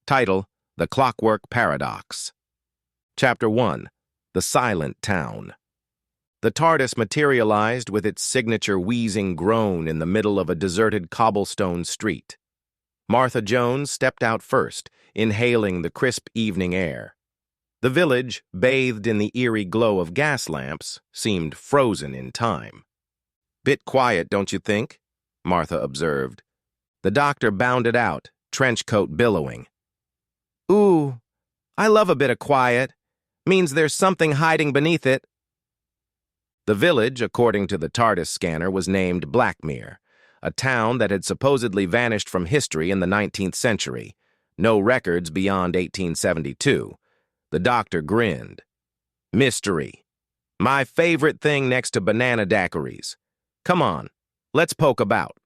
Title: The Clockwork Paradox. Chapter 1. The Silent Town. The TARDIS materialized with its signature wheezing groan in the middle of a deserted cobblestone street. Martha Jones stepped out first, inhaling the crisp evening air. The village, bathed in the eerie glow of gas lamps, seemed frozen in time. "Bit quiet, don't you think?" Martha observed. The doctor bounded out, trench coat billowing. "Ooh, I love a bit of quiet. Means there's something hiding beneath it." The village, according to the TARDIS scanner, was named Blackmere, a town that had supposedly vanished from history in the 19th century. No records beyond 1872. The doctor grinned. "Mystery. My favorite thing next to banana daiquiris. Come on, let's poke about."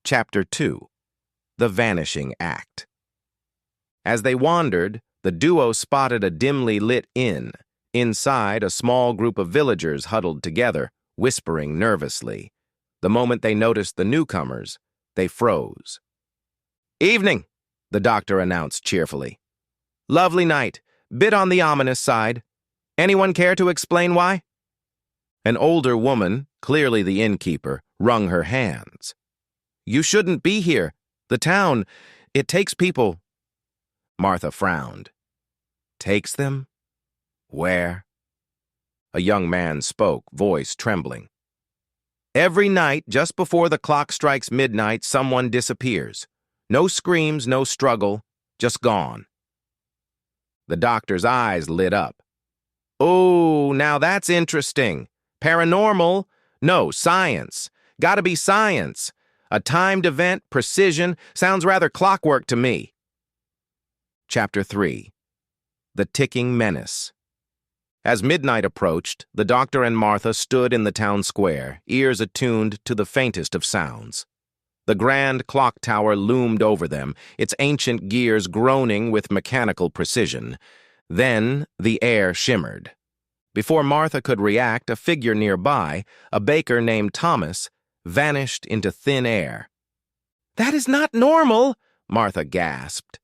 Chapter 2. The Vanishing Act. As they wandered, the duo spotted a dimly lit inn. Inside, a small group of villagers huddled together, whispering nervously. The moment they noticed the newcomers, they froze. "Evening," the doctor announced cheerfully. "Lovely night, bit on the ominous side. Anyone care to explain why?" An older woman, clearly the innkeeper, wrung her hands. "You shouldn't be here. The town, it takes people." Martha frowned. "Takes them? Where?" A young man spoke, voice trembling. "Every night, just before the clock strikes midnight, someone disappears. No screams, no struggle, just gone." The doctor's eyes lit up. "Oh, now that's interesting. Paranormal? No, science. Gotta be science. A timed event, precision, sounds rather clockwork to me." Chapter 3. The Ticking Menace. As midnight approached, the doctor and Martha stood in the town square, ears attuned to the faintest of sounds. The grand clock tower loomed over them, its ancient gears groaning with mechanical precision. Then the air shimmered. Before Martha could react, a figure nearby, a baker named Thomas, vanished into thin air. "That is not normal," Martha gasped.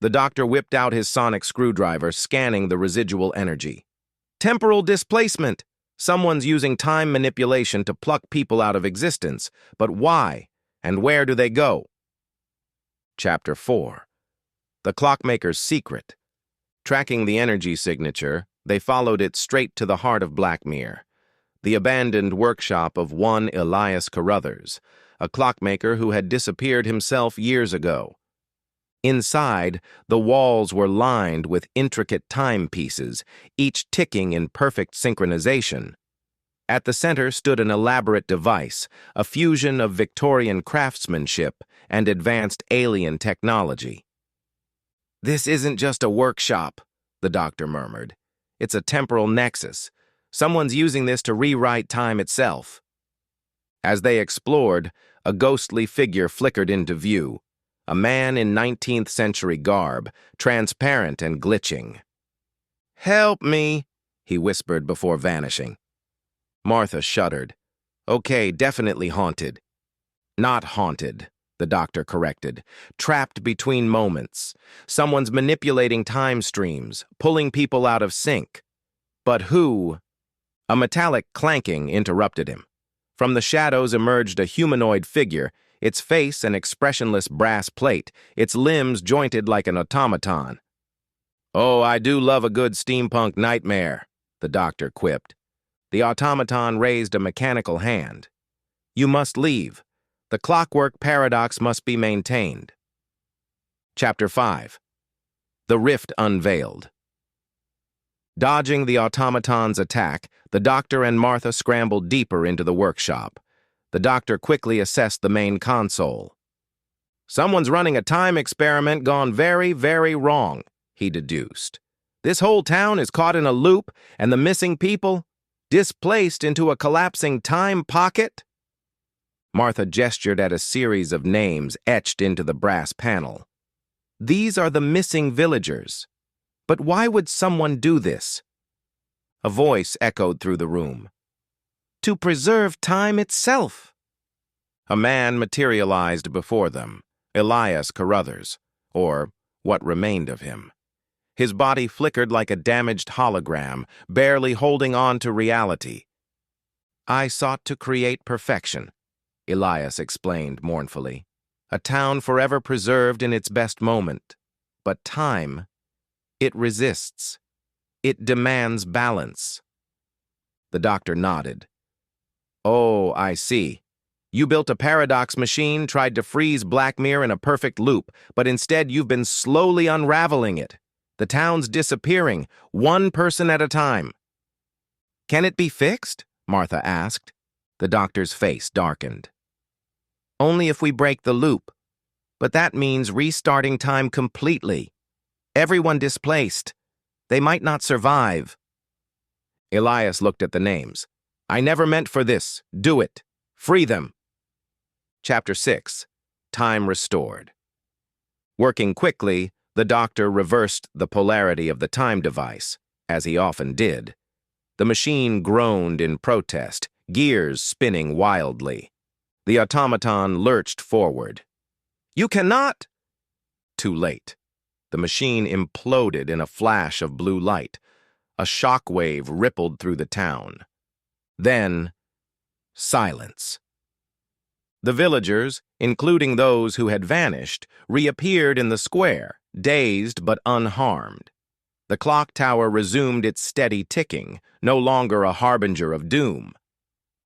The doctor whipped out his sonic screwdriver, scanning the residual energy. "Temporal displacement. Someone's using time manipulation to pluck people out of existence. But why? And where do they go?" Chapter 4. The Clockmaker's Secret. Tracking the energy signature, they followed it straight to the heart of Blackmere, the abandoned workshop of one Elias Carruthers, a clockmaker who had disappeared himself years ago. Inside, the walls were lined with intricate timepieces, each ticking in perfect synchronization. At the center stood an elaborate device, a fusion of Victorian craftsmanship and advanced alien technology. "This isn't just a workshop," the doctor murmured. "It's a temporal nexus. Someone's using this to rewrite time itself." As they explored, a ghostly figure flickered into view, a man in 19th century garb, transparent and glitching. "Help me," he whispered before vanishing. Martha shuddered. "Okay, definitely haunted." "Not haunted," the doctor corrected. "Trapped between moments. Someone's manipulating time streams, pulling people out of sync." "But who?" A metallic clanking interrupted him. From the shadows emerged a humanoid figure, its face an expressionless brass plate, its limbs jointed like an automaton. "Oh, I do love a good steampunk nightmare," the doctor quipped. The automaton raised a mechanical hand. "You must leave. The clockwork paradox must be maintained." Chapter 5. The Rift Unveiled. Dodging the automaton's attack, the doctor and Martha scrambled deeper into the workshop. The doctor quickly assessed the main console. "Someone's running a time experiment gone very, very wrong," he deduced. "This whole town is caught in a loop, and the missing people displaced into a collapsing time pocket." Martha gestured at a series of names etched into the brass panel. "These are the missing villagers. But why would someone do this?" A voice echoed through the room. "To preserve time itself." A man materialized before them, Elias Carruthers, or what remained of him. His body flickered like a damaged hologram, barely holding on to reality. "I sought to create perfection," Elias explained mournfully. "A town forever preserved in its best moment. But time, it resists. It demands balance." The doctor nodded. "Oh, I see. You built a paradox machine, tried to freeze Black Mirror in a perfect loop, but instead you've been slowly unraveling it. The town's disappearing, one person at a time." "Can it be fixed?" Martha asked. The doctor's face darkened. "Only if we break the loop. But that means restarting time completely. Everyone displaced. They might not survive." Elias looked at the names. "I never meant for this. Do it. Free them." Chapter 6. Time Restored. Working quickly, the doctor reversed the polarity of the time device, as he often did. The machine groaned in protest, gears spinning wildly. The automaton lurched forward. "You cannot!" Too late. The machine imploded in a flash of blue light. A shockwave rippled through the town. Then, silence. The villagers, including those who had vanished, reappeared in the square, dazed but unharmed. The clock tower resumed its steady ticking, no longer a harbinger of doom.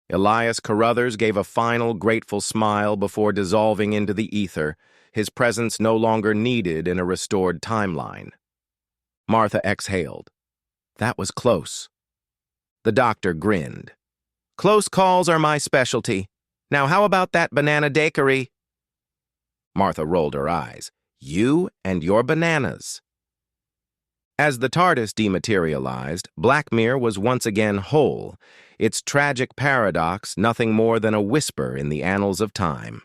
Elias Carruthers gave a final grateful smile before dissolving into the ether, his presence no longer needed in a restored timeline. Martha exhaled. That was close. The doctor grinned. "Close calls are my specialty. Now how about that banana daiquiri?" Martha rolled her eyes. "You and your bananas." As the TARDIS dematerialized, Black Mirror was once again whole, its tragic paradox nothing more than a whisper in the annals of time.